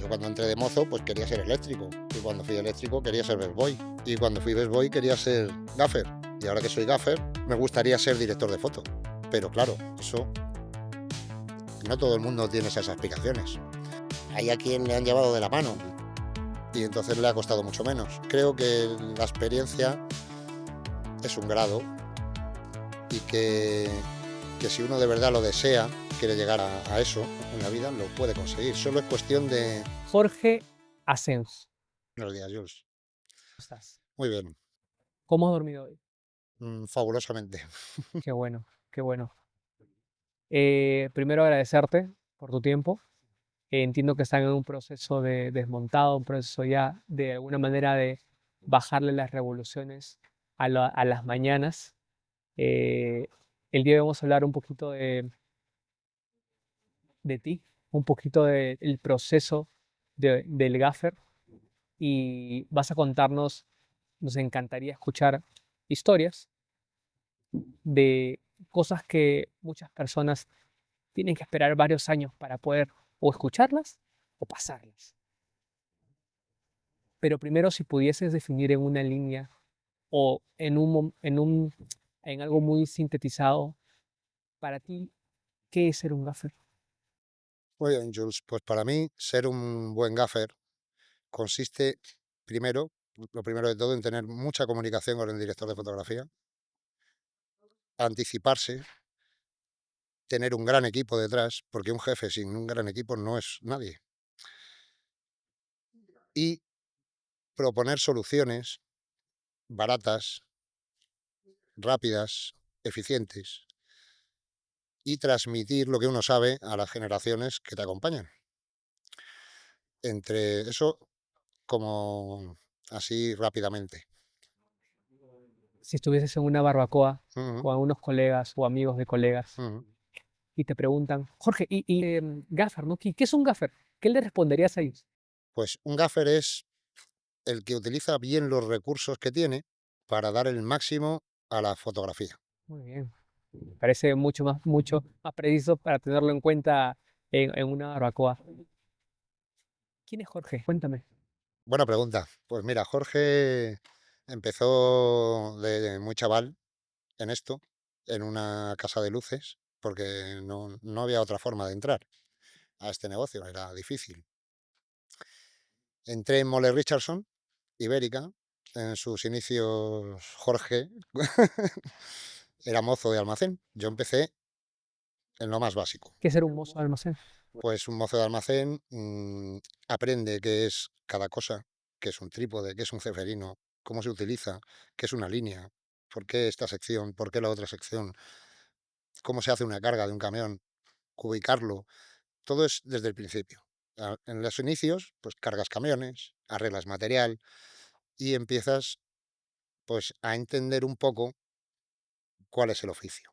Yo cuando entré de mozo, pues quería ser eléctrico. Y cuando fui eléctrico quería ser best boy. Y cuando fui best boy quería ser gaffer. Y ahora que soy gaffer, me gustaría ser director de foto. Pero claro, eso no todo el mundo tiene esas aspiraciones. Hay a quien le han llevado de la mano y entonces le ha costado mucho menos. Creo que la experiencia es un grado y que si uno de verdad lo desea, quiere llegar a eso en la vida, lo puede conseguir. Solo es cuestión de... Jorge Asens, Buenos días, Jules. ¿cómo estás? Muy bien, ¿Cómo has dormido hoy? fabulosamente. Qué bueno, qué bueno. Primero agradecerte por tu tiempo. Entiendo que están en un proceso de desmontado, un proceso ya de alguna manera de bajarle las revoluciones a las mañanas. Eh, el día de hoy vamos a hablar un poquito de ti, un poquito del proceso del gaffer y vas a contarnos, nos encantaría escuchar historias de cosas que muchas personas tienen que esperar varios años para poder o escucharlas o pasarlas. Pero primero, si pudieses definir en una línea o en algo muy sintetizado, para ti, ¿qué es ser un gaffer? Muy bien, Jules. Pues para mí, ser un buen gaffer consiste, primero, lo primero de todo, en tener mucha comunicación con el director de fotografía, anticiparse, tener un gran equipo detrás, porque un jefe sin un gran equipo no es nadie, y proponer soluciones baratas, rápidas, eficientes, y transmitir lo que uno sabe a las generaciones que te acompañan. Entre eso, como así rápidamente. Si estuvieses en una barbacoa Ujú, con unos colegas o amigos de colegas ujú. y te preguntan, Jorge, gaffer, ¿no? ¿Qué es un gaffer? ¿Qué le responderías a ellos? Pues un gaffer es el que utiliza bien los recursos que tiene para dar el máximo a la fotografía. Muy bien. Parece mucho más preciso para tenerlo en cuenta en una barbacoa. ¿Quién es Jorge? Cuéntame. Buena pregunta. Pues mira, Jorge empezó de muy chaval en esto, en una casa de luces, porque no había otra forma de entrar a este negocio, era difícil. Entré en Mole Richardson, Ibérica, en sus inicios Jorge era mozo de almacén. Yo empecé en lo más básico. ¿Qué es ser un mozo de almacén? Pues un mozo de almacén aprende qué es cada cosa, qué es un trípode, qué es un ceferino, cómo se utiliza, qué es una línea, por qué esta sección, por qué la otra sección, cómo se hace una carga de un camión, ubicarlo. Todo es desde el principio. En los inicios, pues cargas camiones, arreglas material y empiezas pues a entender un poco cuál es el oficio.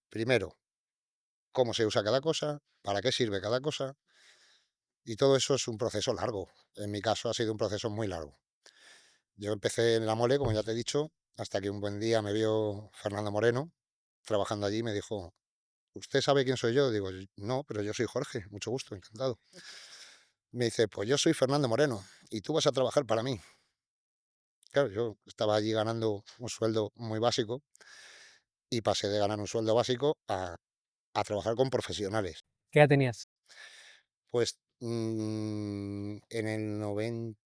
Primero, cómo se usa cada cosa, para qué sirve cada cosa, y todo eso es un proceso largo. En mi caso ha sido un proceso muy largo. Yo empecé en la mole, como ya te he dicho, hasta que un buen día me vio Fernando Moreno trabajando allí y me dijo, ¿usted sabe quién soy yo? Digo, no, pero yo soy Jorge, mucho gusto, encantado. Me dice, pues yo soy Fernando Moreno y tú vas a trabajar para mí. Claro, yo estaba allí ganando un sueldo muy básico y pasé de ganar un sueldo básico a trabajar con profesionales. ¿Qué edad tenías? Pues en el 90,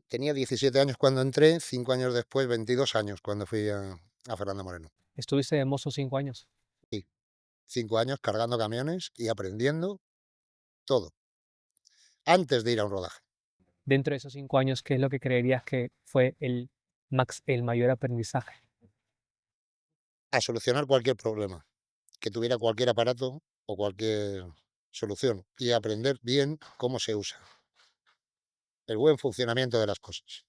tenía 17 años cuando entré, 5 años después, 22 años cuando fui a Fernando Moreno. Estuviste de mozo 5 años. Sí, 5 años cargando camiones y aprendiendo todo, antes de ir a un rodaje. Dentro de esos 5 años, ¿qué es lo que creerías que fue el mayor aprendizaje? A solucionar cualquier problema, que tuviera cualquier aparato o cualquier solución y aprender bien cómo se usa, el buen funcionamiento de las cosas.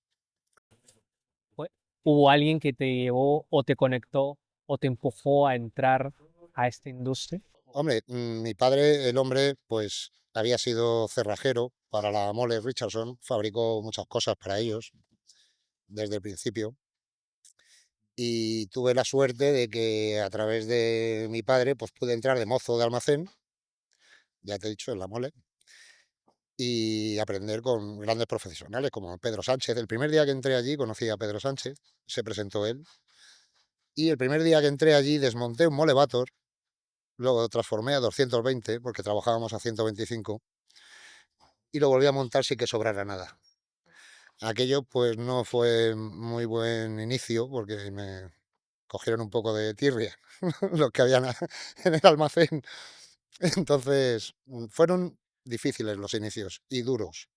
¿Fue- ¿Hubo alguien que te llevó o te conectó o te empujó a entrar a esta industria? Hombre, mi padre, el hombre, pues había sido cerrajero para la Mole Richardson, fabricó muchas cosas para ellos desde el principio y tuve la suerte de que a través de mi padre pues pude entrar de mozo de almacén, ya te he dicho, en la Mole, y aprender con grandes profesionales como Pedro Sánchez. El primer día que entré allí conocí a Pedro Sánchez, se presentó él, y el primer día que entré allí desmonté un Molevator, lo transformé a 220 porque trabajábamos a 125 y lo volví a montar sin que sobrara nada. Aquello pues no fue muy buen inicio porque me cogieron un poco de tirria los que habían en el almacén. Entonces fueron difíciles los inicios y duros,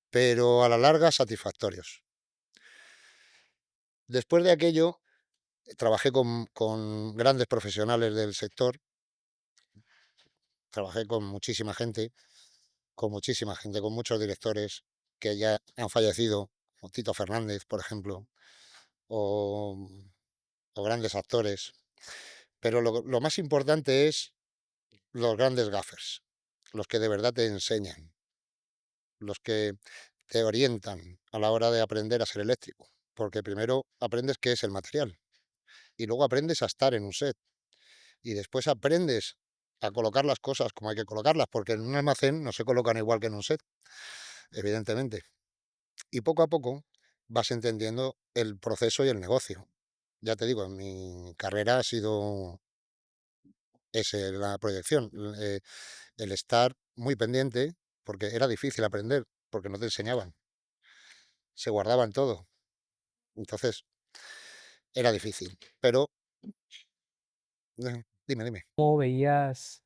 pero a la larga satisfactorios. Después de aquello, trabajé con grandes profesionales del sector, trabajé con muchísima gente, con muchos directores que ya han fallecido, como Tito Fernández, por ejemplo, o, o grandes actores. Pero lo más importante es los grandes gaffers, los que de verdad te enseñan, los que te orientan a la hora de aprender a ser eléctrico. Porque primero aprendes qué es el material y luego aprendes a estar en un set y después aprendes a colocar las cosas como hay que colocarlas, porque en un almacén no se colocan igual que en un set, evidentemente. Y poco a poco vas entendiendo el proceso y el negocio. Ya te digo, en mi carrera ha sido ese, la proyección, el estar muy pendiente, porque era difícil aprender, porque no te enseñaban, se guardaban todo. Entonces, era difícil. Pero, dime, dime. ¿Cómo veías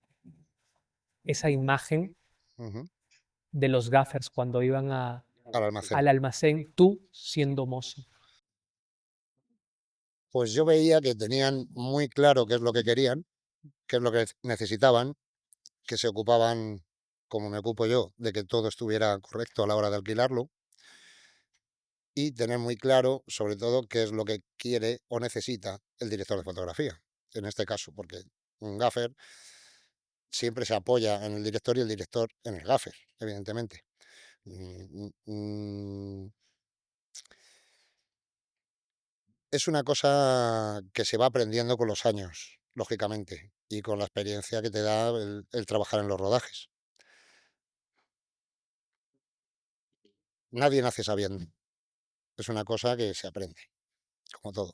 esa imagen Ujú. de los gaffers cuando iban Al almacén. al almacén, tú siendo mozo? Pues yo veía que tenían muy claro qué es lo que querían, qué es lo que necesitaban, que se ocupaban, como me ocupo yo, de que todo estuviera correcto a la hora de alquilarlo y tener muy claro, sobre todo, qué es lo que quiere o necesita el director de fotografía, en este caso, porque un gaffer siempre se apoya en el director y el director en el gaffer, evidentemente. Mm, mm, Es una cosa que se va aprendiendo con los años, lógicamente, y con la experiencia que te da el trabajar en los rodajes. Nadie nace sabiendo. Es una cosa que se aprende, como todo.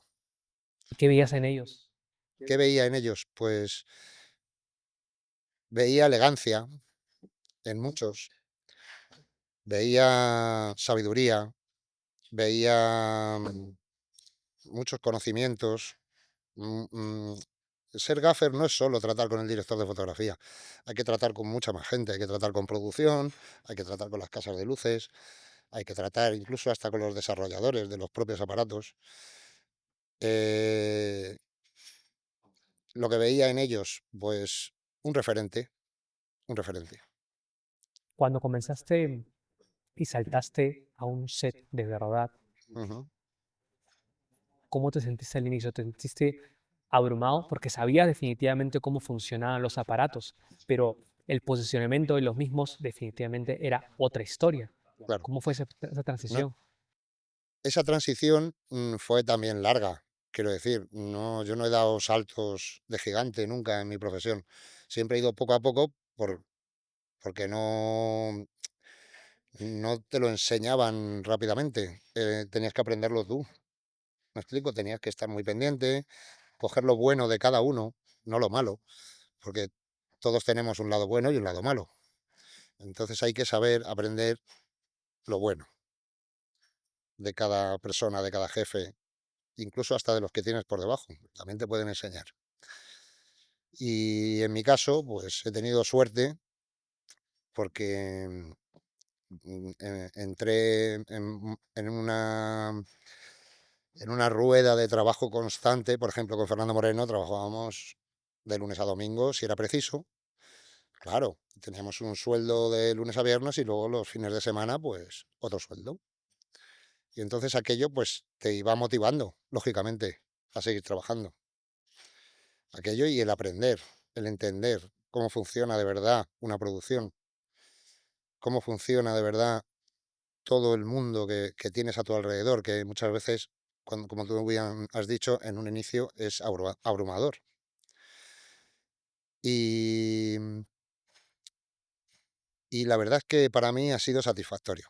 ¿Qué veías en ellos? ¿Qué veía en ellos? Pues veía elegancia en muchos, veía sabiduría, veía muchos conocimientos. mm, mm, Ser gaffer no es solo tratar con el director de fotografía, hay que tratar con mucha más gente, hay que tratar con producción, hay que tratar con las casas de luces, hay que tratar incluso hasta con los desarrolladores de los propios aparatos. Eh, lo que veía en ellos, pues un referente, un referente. Cuando comenzaste y saltaste a un set de verdad, Ujú, ¿cómo te sentiste al inicio? ¿Te sentiste abrumado? Porque sabías definitivamente cómo funcionaban los aparatos, pero el posicionamiento de los mismos definitivamente era otra historia. claro. ¿Cómo fue esa No, transición? esa transición fue también larga, quiero decir, no, yo no he dado saltos de gigante nunca en mi profesión. Siempre he ido poco a poco porque no te lo enseñaban rápidamente. Tenías que aprenderlo tú. ¿Me explico? Tenías que estar muy pendiente, coger lo bueno de cada uno, no lo malo, porque todos tenemos un lado bueno y un lado malo. Entonces hay que saber aprender lo bueno de cada persona, de cada jefe, incluso hasta de los que tienes por debajo. También te pueden enseñar. Y en mi caso, pues he tenido suerte porque entré en una rueda de trabajo constante. Por ejemplo, con Fernando Moreno trabajábamos de lunes a domingo, si era preciso. Claro, teníamos un sueldo de lunes a viernes y luego los fines de semana, pues otro sueldo. Y entonces aquello, pues te iba motivando, lógicamente, a seguir trabajando. Aquello y el aprender, el entender cómo funciona de verdad una producción, cómo funciona de verdad todo el mundo que tienes a tu alrededor, que muchas veces, como tú bien has dicho, en un inicio es abrumador. Y y la verdad es que para mí ha sido satisfactorio.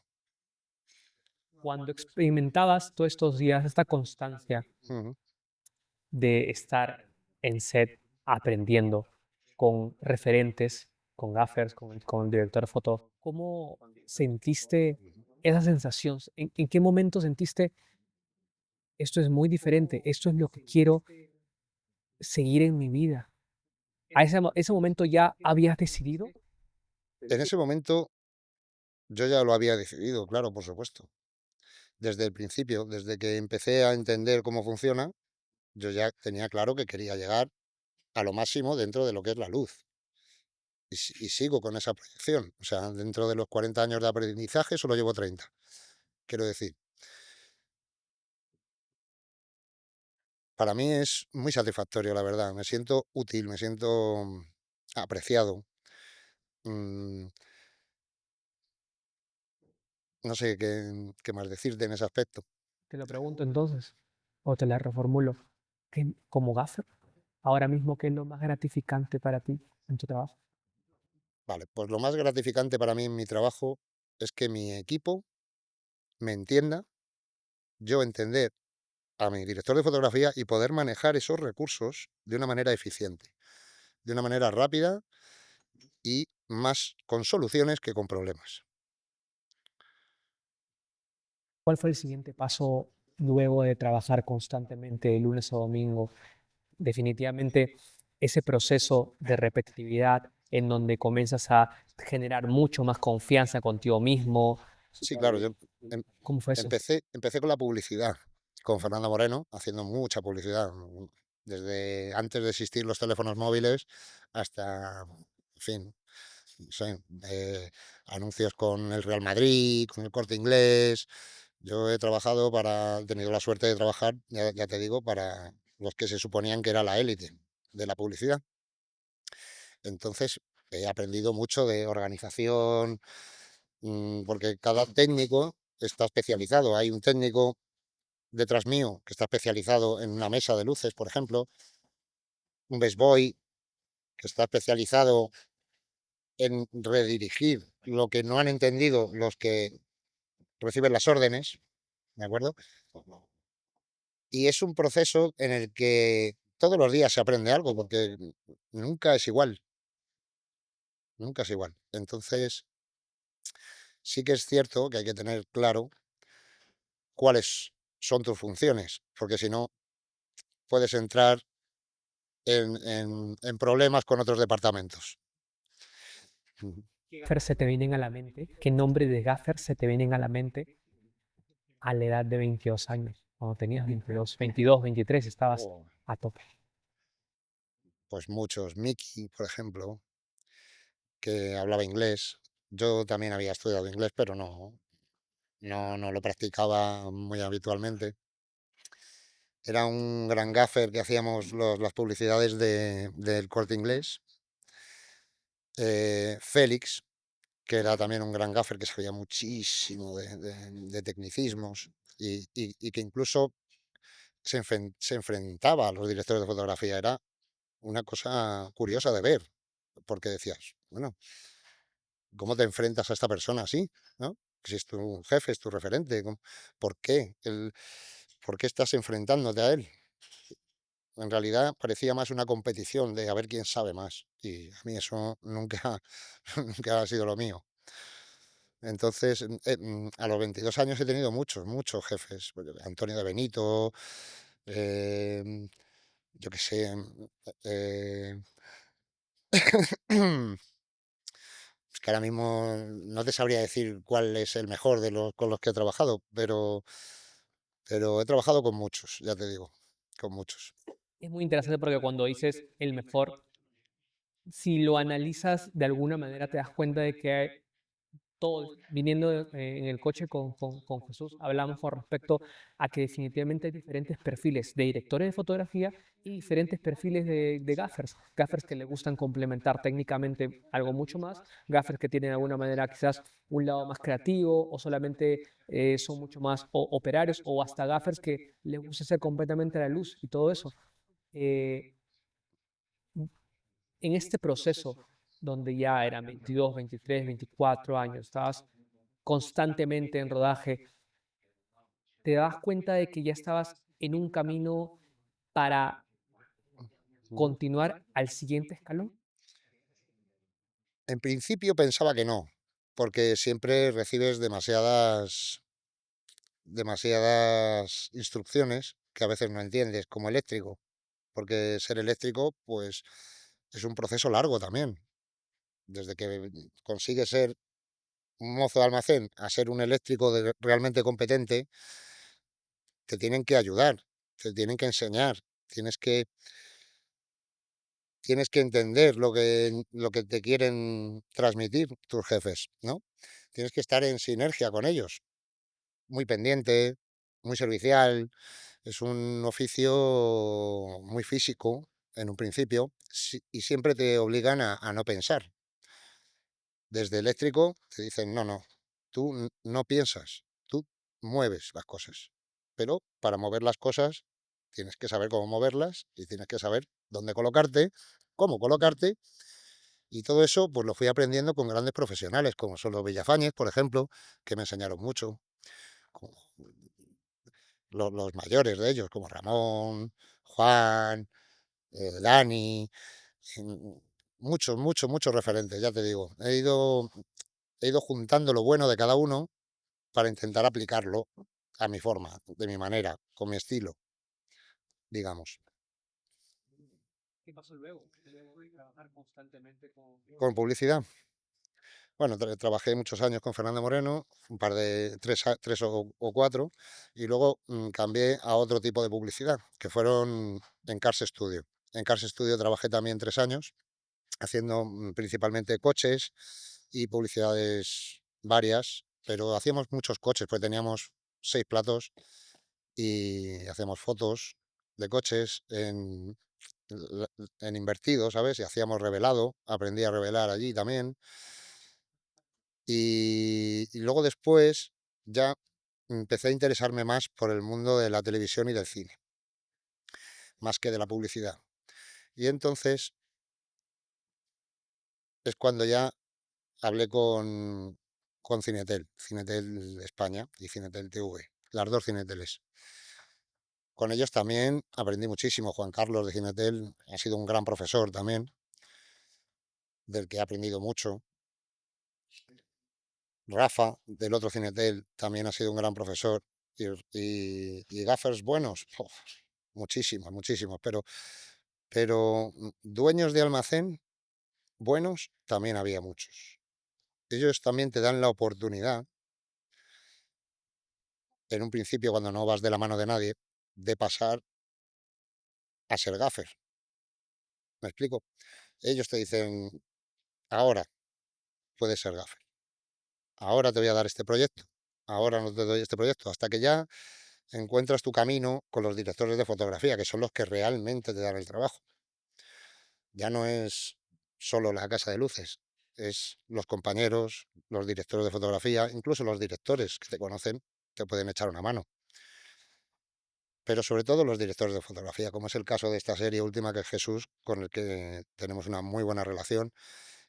Cuando experimentabas todos estos días esta constancia Ujú. de estar en set aprendiendo con referentes, con gaffers, con el director de foto, ¿cómo sentiste esa sensación? ¿En qué momento sentiste esto es muy diferente, esto es lo que quiero seguir en mi vida? ¿A ese momento ya habías decidido? En ese momento yo ya lo había decidido, claro, por supuesto. Desde el principio, desde que empecé a entender cómo funciona, yo ya tenía claro que quería llegar a lo máximo dentro de lo que es la luz. Y sigo con esa proyección. O sea, dentro de los 40 años de aprendizaje solo llevo 30. Quiero decir, para mí es muy satisfactorio, la verdad. Me siento útil, me siento apreciado. Mm, no sé qué más decirte en ese aspecto. Te lo pregunto entonces, o te la reformulo. Como gaffer, ahora mismo, ¿qué es lo más gratificante para ti en tu trabajo? Vale, pues lo más gratificante para mí en mi trabajo es que mi equipo me entienda, yo entender a mi director de fotografía y poder manejar esos recursos de una manera eficiente, de una manera rápida y más con soluciones que con problemas. ¿Cuál fue el siguiente paso luego de trabajar constantemente de lunes a domingo? Definitivamente ese proceso de repetitividad en donde comienzas a generar mucho más confianza contigo mismo. Sí, claro, yo em- ¿Cómo fue eso? empecé con la publicidad, con Fernando Moreno, haciendo mucha publicidad, desde antes de existir los teléfonos móviles hasta, en fin, no sé, anuncios con el Real Madrid, con el Corte Inglés. Yo he trabajado he tenido la suerte de trabajar, ya te digo, para los que se suponían que era la élite de la publicidad. Entonces, he aprendido mucho de organización, porque cada técnico está especializado. Hay un técnico detrás mío que está especializado en una mesa de luces, por ejemplo, un best boy que está especializado en redirigir lo que no han entendido los que reciben las órdenes, ¿de acuerdo? Y es un proceso en el que todos los días se aprende algo, porque nunca es igual, nunca es igual. Entonces, sí que es cierto que hay que tener claro cuáles son tus funciones, porque si no, puedes entrar en problemas con otros departamentos. Ujú. Gaffer se te vienen a la mente? ¿Qué nombre de gaffer se te vienen a la mente a la edad de 22 años? Cuando tenías 22, 22, 23, estabas Oh, a tope. pues muchos, Mickey, por ejemplo, que hablaba inglés. Yo también había estudiado inglés, pero no lo practicaba muy habitualmente. Era un gran gaffer que hacíamos las publicidades del Corte Inglés. Félix, que era también un gran gaffer que sabía muchísimo de tecnicismos y que incluso se enfrentaba a los directores de fotografía. Era una cosa curiosa de ver, porque decías, bueno, ¿cómo te enfrentas a esta persona así? ¿No? Si es tu jefe, es tu referente, ¿por qué? ¿Por qué estás enfrentándote a él? En realidad parecía más una competición de a ver quién sabe más. Y a mí eso nunca, nunca ha sido lo mío. Entonces, a los 22 años he tenido muchos jefes. Antonio de Benito, em, yo qué sé. eh, es que ahora mismo no te sabría decir cuál es el mejor de los con los que he trabajado, pero he trabajado con muchos, ya te digo, con muchos. Es muy interesante porque cuando dices el mejor, si lo analizas de alguna manera te das cuenta de que hay todo, viniendo en el coche con Jesús, hablamos con respecto a que definitivamente hay diferentes perfiles de directores de fotografía y diferentes perfiles de gaffers. Gaffers que le gustan complementar técnicamente algo mucho más, gaffers que tienen de alguna manera quizás un lado más creativo o solamente son mucho más operarios o hasta gaffers que les gusta hacer completamente la luz y todo eso. Eh, en este proceso, donde ya eran 22, 23, 24 años, estabas constantemente en rodaje, ¿te das cuenta de que ya estabas en un camino para Ujú. continuar al siguiente escalón? En principio pensaba que no, porque siempre recibes demasiadas instrucciones que a veces no entiendes, como eléctrico, porque ser eléctrico, pues es un proceso largo también. Desde que consigues ser un mozo de almacén a ser un eléctrico realmente competente, te tienen que ayudar, te tienen que enseñar, tienes que, tienes que entender lo que te quieren transmitir tus jefes, ¿no? Tienes que estar en sinergia con ellos, muy pendiente, muy servicial. Es un oficio muy físico en un principio y siempre te obligan a no pensar. Desde eléctrico te dicen, no, no, tú no piensas, tú mueves las cosas. Pero para mover las cosas tienes que saber cómo moverlas y tienes que saber dónde colocarte, cómo colocarte. Y todo eso pues lo fui aprendiendo con grandes profesionales, como son los Villafañez, por ejemplo, que me enseñaron mucho. Como los mayores de ellos, como Ramón, Juan, Dani, mm, muchos, muchos, muchos referentes, ya te digo. He ido juntando lo bueno de cada uno para intentar aplicarlo a mi forma, de mi manera, con mi estilo, digamos. ¿Qué pasó luego? Luego de trabajar constantemente con... Con publicidad. Bueno, trabajé muchos años con Fernando Moreno, un par de tres o cuatro, y luego cambié a otro tipo de publicidad, que fueron en Cars Studio. En Cars Studio trabajé también 3 años, haciendo principalmente coches y publicidades varias, pero hacíamos muchos coches, pues teníamos 6 platos y hacíamos fotos de coches en invertido, ¿sabes? Y hacíamos revelado, aprendí a revelar allí también. Y luego después ya empecé a interesarme más por el mundo de la televisión y del cine, más que de la publicidad. Y entonces es cuando ya hablé con Cinetel, Cinetel España y Cinetel TV, las dos Cineteles. Con ellos también aprendí muchísimo. Juan Carlos de Cinetel ha sido un gran profesor también, del que he aprendido mucho. Rafa, del otro Cinetel, también ha sido un gran profesor. Y gaffers buenos, ¡puf! Muchísimos, muchísimos. Pero dueños de almacén buenos también había muchos. Ellos también te dan la oportunidad, en un principio cuando no vas de la mano de nadie, de pasar a ser gaffer. ¿Me explico? Ellos te dicen, ahora puedes ser gaffer, ahora te voy a dar este proyecto, ahora no te doy este proyecto, hasta que ya encuentras tu camino con los directores de fotografía, que son los que realmente te dan el trabajo. Ya no es solo la casa de luces, es los compañeros, los directores de fotografía, incluso los directores que te conocen, te pueden echar una mano. Pero sobre todo los directores de fotografía, como es el caso de esta serie última que es Jesús, con el que tenemos una muy buena relación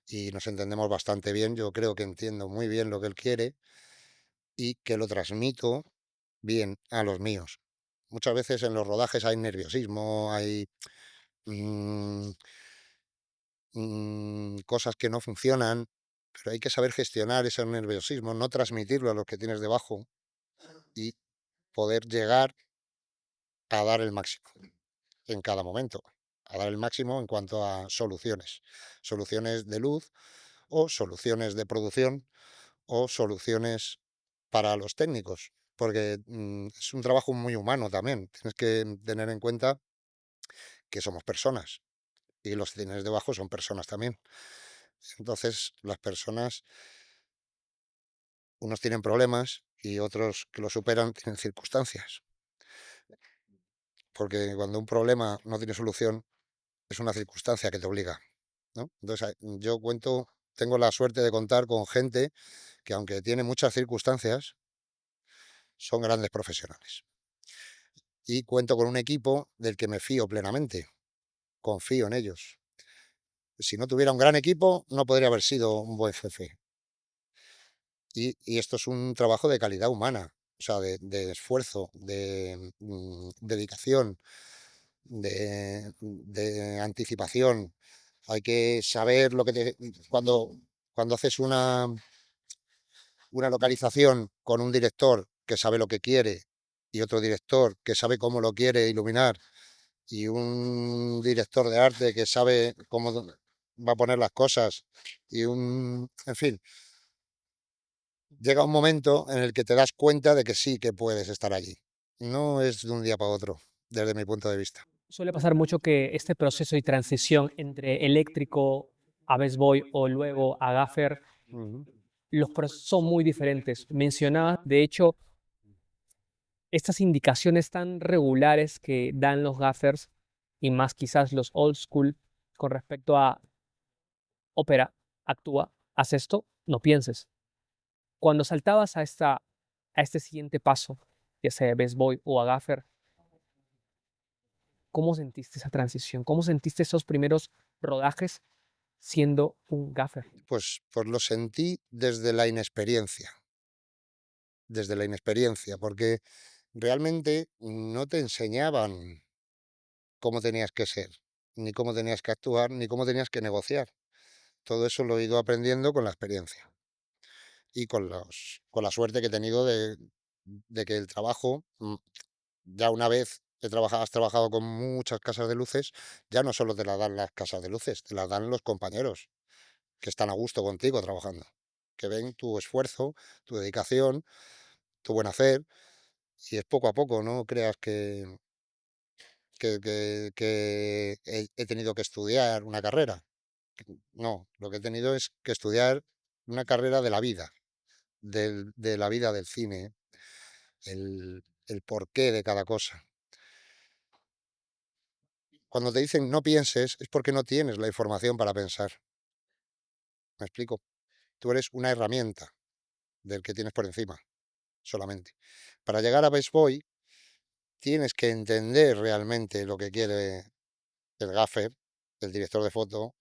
y nos entendemos bastante bien. Yo creo que entiendo muy bien lo que él quiere y que lo transmito bien a los míos. Muchas veces en los rodajes hay nerviosismo, hay mm, cosas que no funcionan, pero hay que saber gestionar ese nerviosismo, no transmitirlo a los que tienes debajo y poder llegar a dar el máximo en cada momento, a dar el máximo en cuanto a soluciones, soluciones de luz o soluciones de producción o soluciones para los técnicos, porque es un trabajo muy humano también. Tienes que tener en cuenta que somos personas y los que tienes debajo son personas también. Entonces, las personas, unos tienen problemas y otros que lo superan tienen circunstancias, porque cuando un problema no tiene solución, es una circunstancia que te obliga, ¿no? Entonces, yo tengo la suerte de contar con gente que aunque tiene muchas circunstancias, son grandes profesionales. Y cuento con un equipo del que me fío plenamente, confío en ellos. Si no tuviera un gran equipo, no podría haber sido un buen jefe. Y esto es un trabajo de calidad humana, o sea, de esfuerzo, de dedicación, de anticipación. Hay que saber lo que cuando haces una localización con un director que sabe lo que quiere y otro director que sabe cómo lo quiere iluminar y un director de arte que sabe cómo va a poner las cosas en fin, llega un momento en el que te das cuenta de que sí que puedes estar allí. No es de un día para otro, desde mi punto de vista. Suele pasar mucho que este proceso y transición entre eléctrico a Best Boy o luego a Gaffer, Ujú. los procesos son muy diferentes. Mencionaba, de hecho, estas indicaciones tan regulares que dan los gaffers y más quizás los old school con respecto a ópera, actúa, haz esto, no pienses. Cuando saltabas a este siguiente paso, ya sea Best Boy o a Gaffer, ¿cómo sentiste esa transición? ¿Cómo sentiste esos primeros rodajes siendo un gaffer? Pues lo sentí desde la inexperiencia, porque realmente no te enseñaban cómo tenías que ser, ni cómo tenías que actuar, ni cómo tenías que negociar. Todo eso lo he ido aprendiendo con la experiencia y con la suerte que he tenido de que el trabajo, ya una vez has trabajado con muchas casas de luces, ya no solo te la dan las casas de luces, te las dan los compañeros que están a gusto contigo trabajando, que ven tu esfuerzo, tu dedicación, tu buen hacer, y es poco a poco, no creas que he tenido que estudiar una carrera. No, lo que he tenido es que estudiar una carrera de la vida, de la vida del cine, el porqué de cada cosa. Cuando te dicen no pienses es porque no tienes la información para pensar. ¿Me explico? Tú eres una herramienta del que tienes por encima, solamente. Para llegar a Best Boy tienes que entender realmente lo que quiere el gaffer, el director de foto,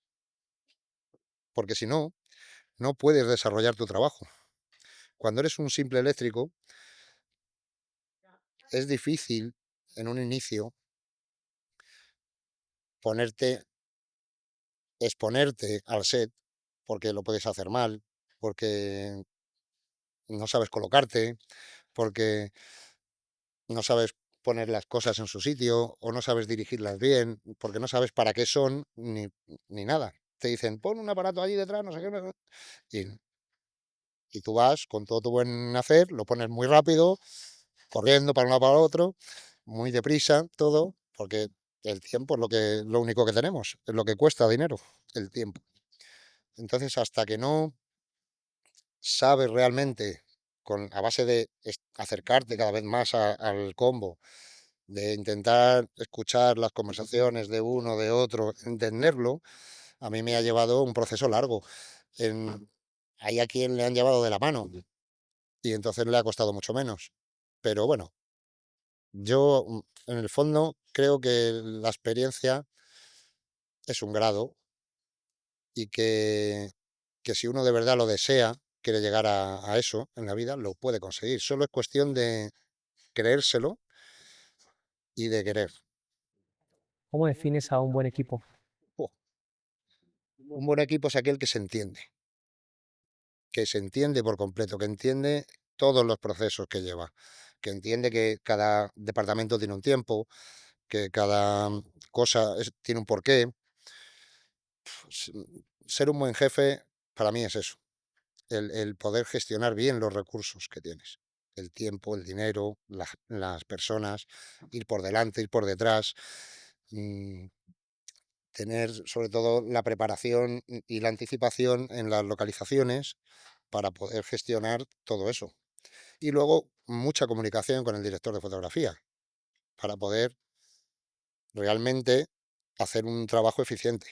porque si no, no puedes desarrollar tu trabajo. Cuando eres un simple eléctrico, es difícil en un inicio ponerte, exponerte al set, porque lo puedes hacer mal, porque no sabes colocarte, porque no sabes poner las cosas en su sitio o no sabes dirigirlas bien, porque no sabes para qué son ni nada. Te dicen, pon un aparato allí detrás, no sé qué, y tú vas con todo tu buen hacer, lo pones muy rápido, corriendo para un lado para el otro, muy deprisa, todo, porque el tiempo es lo único que tenemos, es lo que cuesta dinero, el tiempo. Entonces, hasta que no sabes realmente, a base de acercarte cada vez más al combo, de intentar escuchar las conversaciones de uno, de otro, entenderlo, a mí me ha llevado un proceso largo. En, hay a quien le han llevado de la mano y entonces le ha costado mucho menos. Pero bueno, yo en el fondo creo que la experiencia es un grado y que si uno de verdad lo desea, quiere llegar a eso en la vida, lo puede conseguir. Solo es cuestión de creérselo y de querer. ¿Cómo defines a un buen equipo? ¡Buah! Un buen equipo es aquel que se entiende por completo, que entiende todos los procesos que lleva, que entiende que cada departamento tiene un tiempo, que cada cosa tiene un porqué. S- Ser un buen jefe para mí es eso, el poder gestionar bien los recursos que tienes. El tiempo, el dinero, las personas, ir por delante, ir por detrás, mm, tener sobre todo la preparación y la anticipación en las localizaciones para poder gestionar todo eso. Y luego mucha comunicación con el director de fotografía para poder realmente hacer un trabajo eficiente.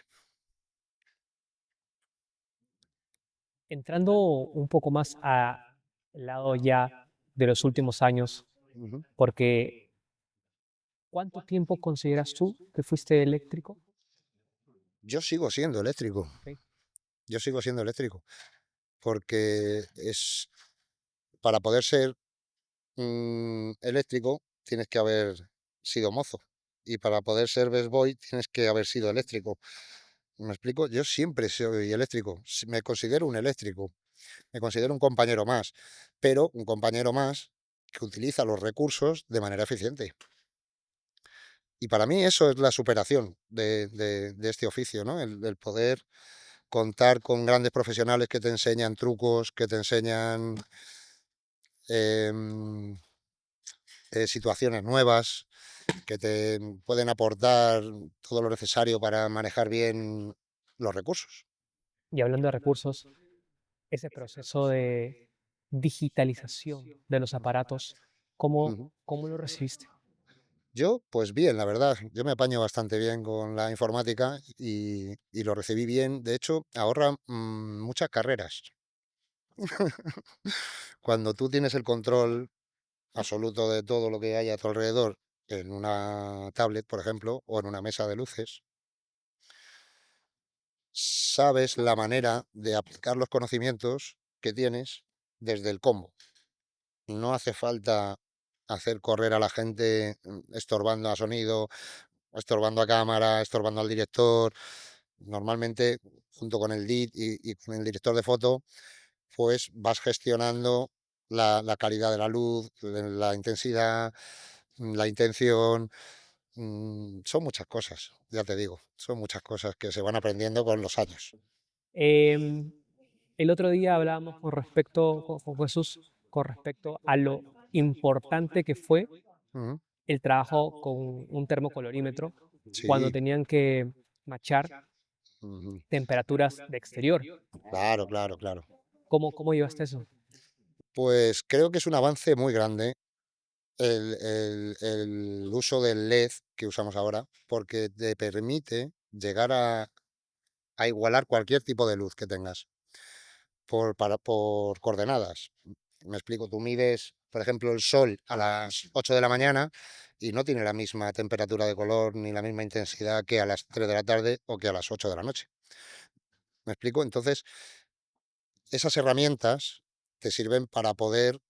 Entrando un poco más al lado ya de los últimos años, Ujú. porque ¿cuánto tiempo consideras tú que fuiste eléctrico? Yo sigo siendo eléctrico, ¿Ok? yo sigo siendo eléctrico, porque es para poder ser eléctrico tienes que haber sido mozo. Y para poder ser best boy tienes que haber sido eléctrico. ¿Me explico? Yo siempre soy eléctrico. Me considero un eléctrico. Me considero un compañero más. Pero un compañero más que utiliza los recursos de manera eficiente. Y para mí eso es la superación de este oficio, ¿no? El poder contar con grandes profesionales que te enseñan trucos, que te enseñan em, situaciones nuevas, que te pueden aportar todo lo necesario para manejar bien los recursos. Y hablando de recursos, ese proceso de digitalización de los aparatos, Ujú. cómo lo recibiste? Yo, pues bien, la verdad, yo me apaño bastante bien con la informática y lo recibí bien. De hecho, ahorra muchas carreras. Cuando tú tienes el control absoluto de todo lo que hay a tu alrededor en una tablet, por ejemplo, o en una mesa de luces, sabes la manera de aplicar los conocimientos que tienes desde el combo. No hace falta hacer correr a la gente estorbando a sonido, estorbando a cámara, estorbando al director. Normalmente, junto con el DIT y con el director de foto, pues vas gestionando la calidad de la luz, la intensidad, la intención. Son muchas cosas, ya te digo, son muchas cosas que se van aprendiendo con los años. Em, el otro día hablábamos con respecto, con Jesús, con respecto a lo importante que fue Ujú. el trabajo con un termocolorímetro cuando Sí, tenían que machar ujú. temperaturas de exterior. Claro, claro, claro. Cómo llevaste eso? Pues creo que es un avance muy grande el uso del LED que usamos ahora, porque te permite llegar a igualar cualquier tipo de luz que tengas por coordenadas. Me explico, tú mides, por ejemplo, el sol a las 8 de la mañana y no tiene la misma temperatura de color ni la misma intensidad que a las 3 de la tarde o que a las 8 de la noche. ¿Me explico? Entonces, esas herramientas te sirven para poder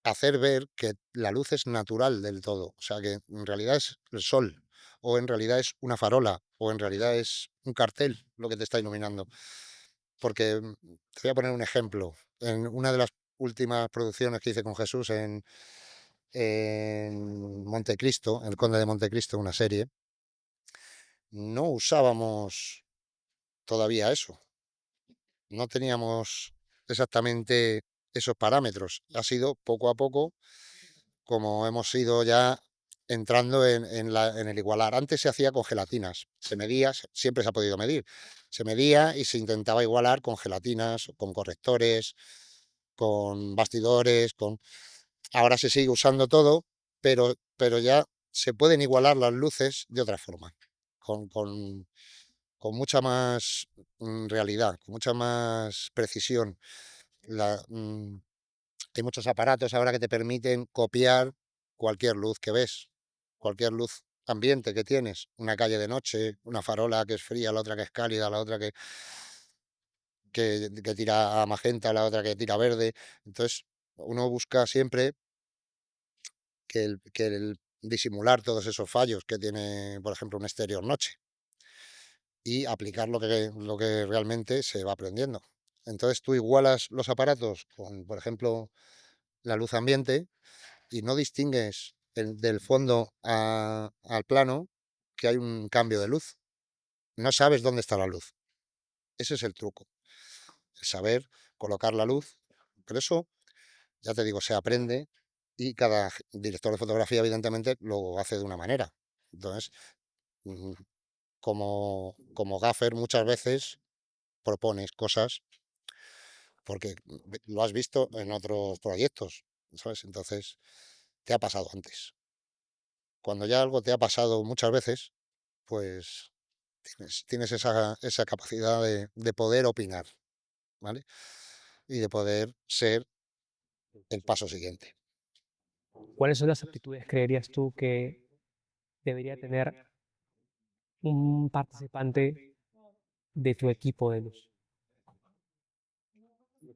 hacer ver que la luz es natural del todo. O sea, que en realidad es el sol, o en realidad es una farola, o en realidad es un cartel lo que te está iluminando. Porque te voy a poner un ejemplo. En una de las últimas producciones que hice con Jesús en Montecristo, El Conde de Montecristo, una serie, no usábamos todavía eso. No teníamos exactamente esos parámetros. Ha sido poco a poco como hemos ido ya entrando en el igualar. Antes se hacía con gelatinas, se medía, siempre se ha podido medir, se medía y se intentaba igualar con gelatinas, con correctores, con bastidores, con... Ahora se sigue usando todo, pero ya se pueden igualar las luces de otra forma, con, con, con mucha más realidad, con mucha más precisión. La, hay muchos aparatos ahora que te permiten copiar cualquier luz que ves, cualquier luz ambiente que tienes, una calle de noche, una farola que es fría, la otra que es cálida, la otra que tira a magenta, la otra que tira verde. Entonces, uno busca siempre que el disimular todos esos fallos que tiene, por ejemplo, un exterior noche y aplicar lo que realmente se va aprendiendo. Entonces, tú igualas los aparatos con, por ejemplo, la luz ambiente y no distingues del fondo al plano que hay un cambio de luz. No sabes dónde está la luz. Ese es el truco, el saber colocar la luz. Pero eso, ya te digo, se aprende y cada director de fotografía, evidentemente, lo hace de una manera. Entonces, mm, como gaffer, muchas veces propones cosas porque lo has visto en otros proyectos, ¿sabes? Entonces, te ha pasado antes. Cuando ya algo te ha pasado muchas veces, pues tienes esa capacidad de poder opinar, ¿vale? Y de poder ser el paso siguiente. ¿Cuáles son las aptitudes creerías tú que debería tener un participante de tu equipo de luz?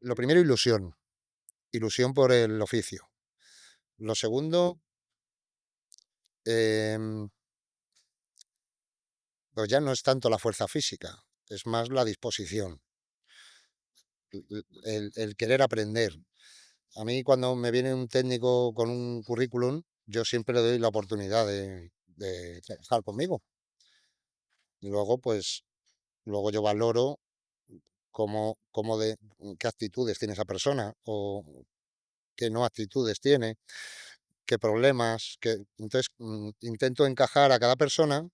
Lo primero, ilusión. Ilusión por el oficio. Lo segundo, em, pues ya no es tanto la fuerza física, es más la disposición, el querer aprender. A mí cuando me viene un técnico con un currículum, yo siempre le doy la oportunidad de trabajar conmigo. Y luego, pues, luego yo valoro qué actitudes tiene esa persona o qué no actitudes tiene, qué problemas, entonces intento encajar a cada persona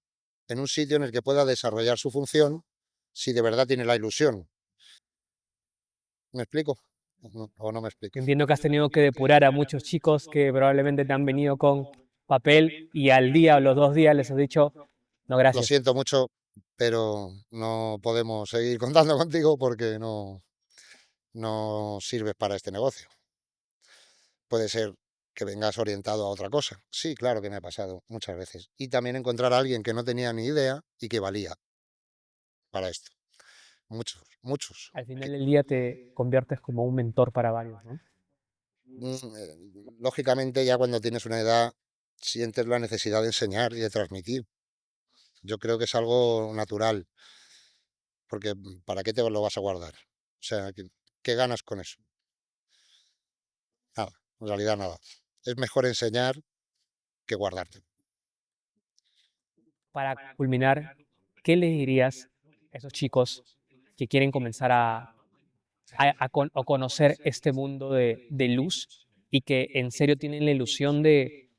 en un sitio en el que pueda desarrollar su función si de verdad tiene la ilusión. ¿Me explico? ¿O no me explico? Entiendo que has tenido que depurar a muchos chicos que probablemente te han venido con papel y al día o los 2 días les has dicho, no, Lo gracias. siento mucho, pero no podemos seguir contando contigo porque no sirves para este negocio. Puede ser que vengas orientado a otra cosa. Sí, claro que me ha pasado muchas veces. Y también encontrar a alguien que no tenía ni idea y que valía para esto. Muchos, muchos. Al final del día te conviertes como un mentor para varios, ¿no? Lógicamente, ya cuando tienes una edad, sientes la necesidad de enseñar y de transmitir. Yo creo que es algo natural, porque ¿para qué te lo vas a guardar? O sea, ¿qué ganas con eso? Nada, en realidad nada. Es mejor enseñar que guardarte. Para culminar, ¿qué les dirías a esos chicos que quieren comenzar a conocer este mundo de luz y que en serio tienen la ilusión de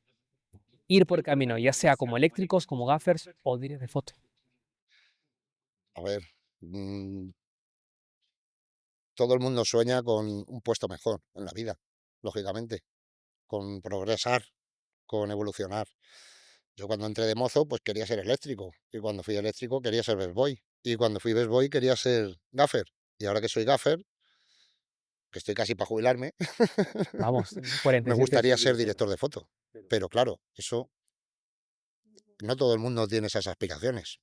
ir por camino, ya sea como eléctricos, como gaffers o directores de foto? A ver, mm, todo el mundo sueña con un puesto mejor en la vida, lógicamente, con progresar, con evolucionar. Yo cuando entré de mozo, pues quería ser eléctrico, y cuando fui eléctrico quería ser best boy, y cuando fui best boy quería ser gaffer, y ahora que soy gaffer, que estoy casi para jubilarme, Vamos, tienes me 47. gustaría ser director de foto. Pero claro, eso no todo el mundo tiene esas aspiraciones.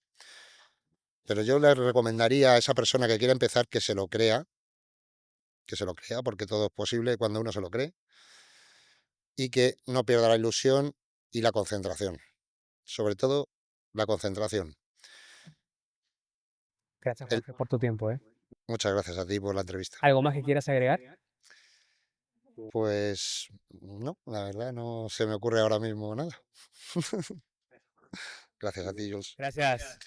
Pero yo le recomendaría a esa persona que quiera empezar que se lo crea, porque todo es posible cuando uno se lo cree, y que no pierda la ilusión y la concentración. Sobre todo, la concentración. Gracias, El- Jorge, por tu tiempo, ¿eh? Muchas gracias a ti por la entrevista. ¿Algo más que quieras agregar? Pues no, la verdad no se me ocurre ahora mismo nada. Gracias a ti, Jules. Gracias.